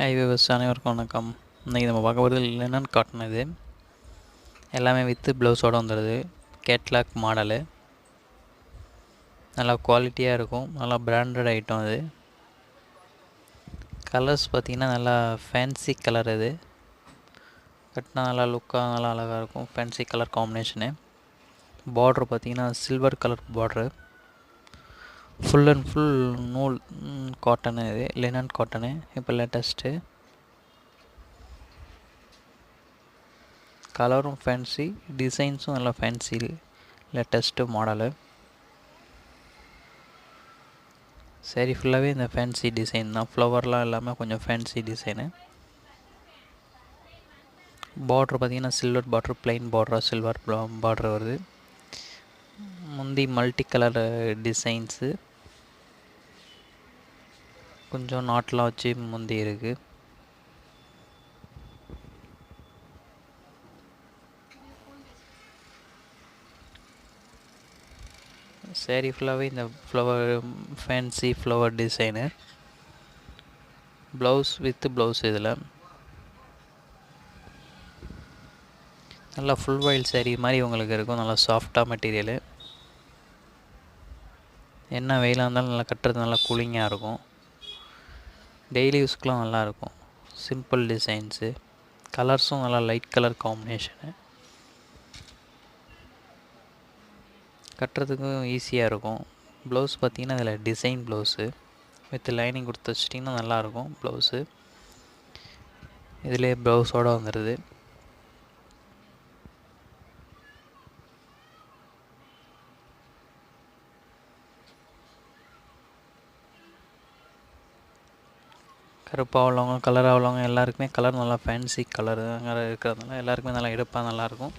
High viewers, அனைவருக்கும் வணக்கம். இன்றைக்கி நம்ம பார்க்க போகிறது லினன் காட்டன். இது எல்லாமே வித்து ப்ளவுஸோடு வந்துடுது. கேட்லாக் மாடலு, நல்லா குவாலிட்டியாக இருக்கும். நல்லா பிராண்டட் ஐட்டம். இது கலர்ஸ் பார்த்திங்கன்னா நல்லா ஃபேன்சி கலர். இது கட்டினா நல்லா லுக்காக நல்லா அழகாக இருக்கும். Fancy colour combination. பார்ட்ரு பார்த்திங்கன்னா silver colour border. Full and full நூல் காட்டனு. இது லினன் காட்டனு, இப்போ லேட்டஸ்ட்டு. கலரும் ஃபேன்சி, டிசைன்ஸும் நல்லா ஃபேன்சி, லேட்டஸ்ட்டு மாடலு. சரி, ஃபுல்லாகவே இந்த ஃபேன்சி டிசைன் தான். ஃப்ளவர்லாம் எல்லாமே கொஞ்சம் ஃபேன்சி டிசைனு. பார்ட்ரு பார்த்திங்கன்னா சில்வர் பார்ட்ரு, பிளைன் பார்டராக சில்வர் பார்ட்ரு வருது. முந்தி மல்டி கலர் டிசைன்ஸு, கொஞ்சம் நாட்லாம் வச்சு முந்தி இருக்குது. சேரீ ஃபுல்லாகவே இந்த flower fancy flower design. Blouse with blouse. இதில் நல்லா ஃபுல் வைல் சேரீ மாதிரி உங்களுக்கு இருக்கும். நல்லா சாஃப்டாக மெட்டீரியலு. என்ன வெயிலாக இருந்தாலும் நல்லா கட்டுறது நல்லா கூலிங்காக இருக்கும். டெய்லி யூஸ்க்கெலாம் நல்லாயிருக்கும். சிம்பிள் டிசைன்ஸு, கலர்ஸும் நல்லா லைட் கலர் காம்பினேஷனு. கட்டுறதுக்கும் ஈஸியாக இருக்கும். ப்ளவுஸ் பார்த்திங்கன்னா அதில் டிசைன் ப்ளவுஸு வித் லைனிங் கொடுத்து வச்சிட்டிங்கன்னா நல்லாயிருக்கும் ப்ளவுஸு. இதிலே ப்ளவுஸோடு வந்துடுது. கருப்பாக உள்ளவங்க, கலராக உள்ளவங்க எல்லாருக்குமே கலர் நல்லா ஃபேன்சி கலரு இருக்கிறதுனால எல்லாருக்குமே நல்லா எடுப்பாக நல்லாயிருக்கும்.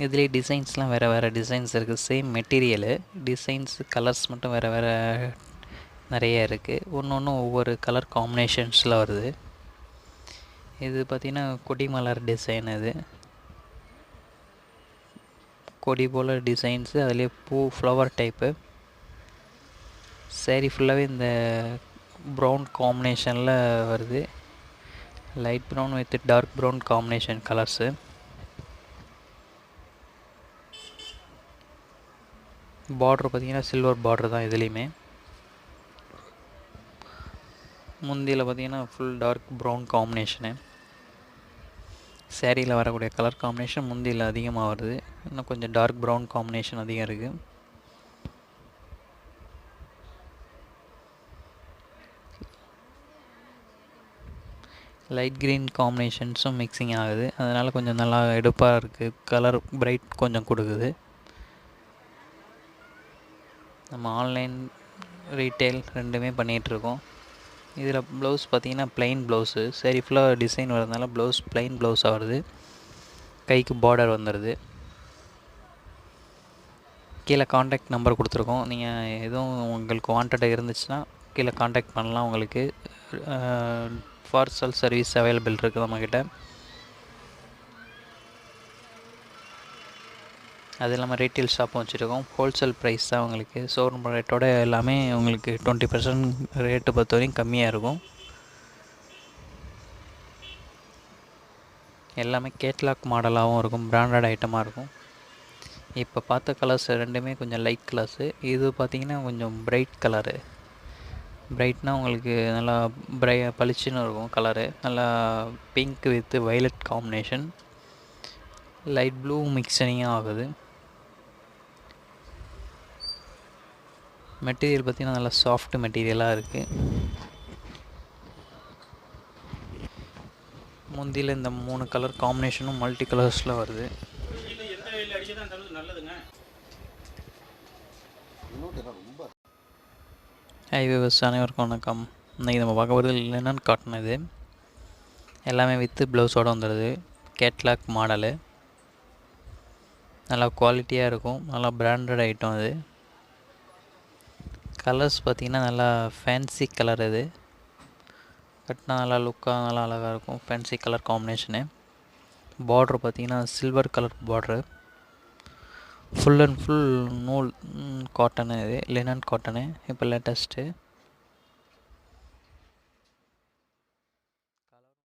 இதுலேயே டிசைன்ஸ்லாம் வேறு வேறு டிசைன்ஸ் இருக்குது. சேம் மெட்டீரியலு, டிசைன்ஸு கலர்ஸ் மட்டும் வேறு வேறு நிறைய இருக்குது. ஒன்று ஒவ்வொரு கலர் காம்பினேஷன்ஸில் வருது. இது பார்த்திங்கன்னா கொடி மலர் டிசைன். இது கொடி போல் டிசைன்ஸு, அதுலேயே பூ ஃப்ளவர் டைப்பு. சேரீ ஃபுல்லாகவே இந்த ப்ரௌன் காம்பினேஷனில் வருது. Light brown with dark brown combination colours. Border பார்த்திங்கன்னா சில்வர் பார்ட்ரு தான் இதுலேயுமே. முந்தியில் பார்த்திங்கன்னா ஃபுல் டார்க் ப்ரௌன் காம்பினேஷனு. சேரீயில் வரக்கூடிய கலர் காம்பினேஷன் முந்தியில் அதிகமாக வருது. இன்னும் கொஞ்சம் டார்க் ப்ரௌன் காம்பினேஷன் அதிகம் இருக்குது. லைட் க்ரீன் காம்பினேஷன்ஸும் மிக்சிங் ஆகுது. அதனால் கொஞ்சம் நல்லா எடுப்பாக இருக்குது. கலர் பிரைட் கொஞ்சம் கொடுக்குது. நம்ம ஆன்லைன் ரீட்டெயில் ரெண்டுமே பண்ணிகிட்ருக்கோம். இதில் ப்ளவுஸ் பார்த்திங்கன்னா ப்ளைன் ப்ளவுஸு. சரி, ஃபுல்லாக டிசைன் வரதுனால ப்ளவுஸ் ப்ளைன் ப்ளவுஸாக வருது. கைக்கு பார்டர் வந்துடுது. கீழே காண்டாக்ட் நம்பர் கொடுத்துருக்கோம். நீங்கள் எதுவும் உங்களுக்கு வாண்டட் இருந்துச்சுன்னா கீழே காண்டாக்ட் பண்ணலாம். உங்களுக்கு பார்சல் சர்வீஸ் அவைலபிள் இருக்குது நம்மக்கிட்ட. அது இல்லாமல் ரீட்டெயில் ஷாப்பும் வச்சுருக்கோம். ஹோல்சேல் ப்ரைஸ் தான் உங்களுக்கு. ஷோரூம் ரேட்டோட எல்லாமே உங்களுக்கு 20% ரேட்டு பொறுத்த வரைக்கும் கம்மியாக இருக்கும். எல்லாமே கேட்லாக் மாடலாகவும் இருக்கும், பிராண்டட் ஐட்டமாக இருக்கும். இப்போ பார்த்த கலர்ஸ் ரெண்டுமே கொஞ்சம் லைட் கலர்ஸு. இது பார்த்திங்கன்னா கொஞ்சம் பிரைட் கலரு. பிரைட்னால் உங்களுக்கு நல்லா பளிச்சுன்னு இருக்கும் கலரு. நல்லா pink with violet combination, light blue மிக்சனிங்காக ஆகுது. மெட்டீரியல் பார்த்திங்கன்னா நல்லா சாஃப்ட் மெட்டீரியலாக இருக்குது. முந்தியில் இந்த 3 கலர் காம்பினேஷனும் மல்டி கலர்ஸில் வருது. ஹை வியூவர்ஸ், அனைவருக்கும் வணக்கம். இன்றைக்கி நம்ம பார்க்க போகிறது லினன் காட்டன். இது எல்லாமே வித்து ப்ளவுஸோடு வந்துடுது. கேட்லாக் மாடலு, நல்லா குவாலிட்டியாக இருக்கும். நல்லா பிராண்டட் ஐட்டம். இது கலர்ஸ் பார்த்திங்கன்னா நல்லா ஃபேன்சி கலர். இது கட்டினா நல்லா லுக்காக நல்லா அழகாக இருக்கும். Fancy colour combination. பார்ட்ரு பார்த்திங்கன்னா silver colour border. Full and full நூல் காட்டனு. இது லினன் காட்டனு, இப்போ லேட்டஸ்ட்டு.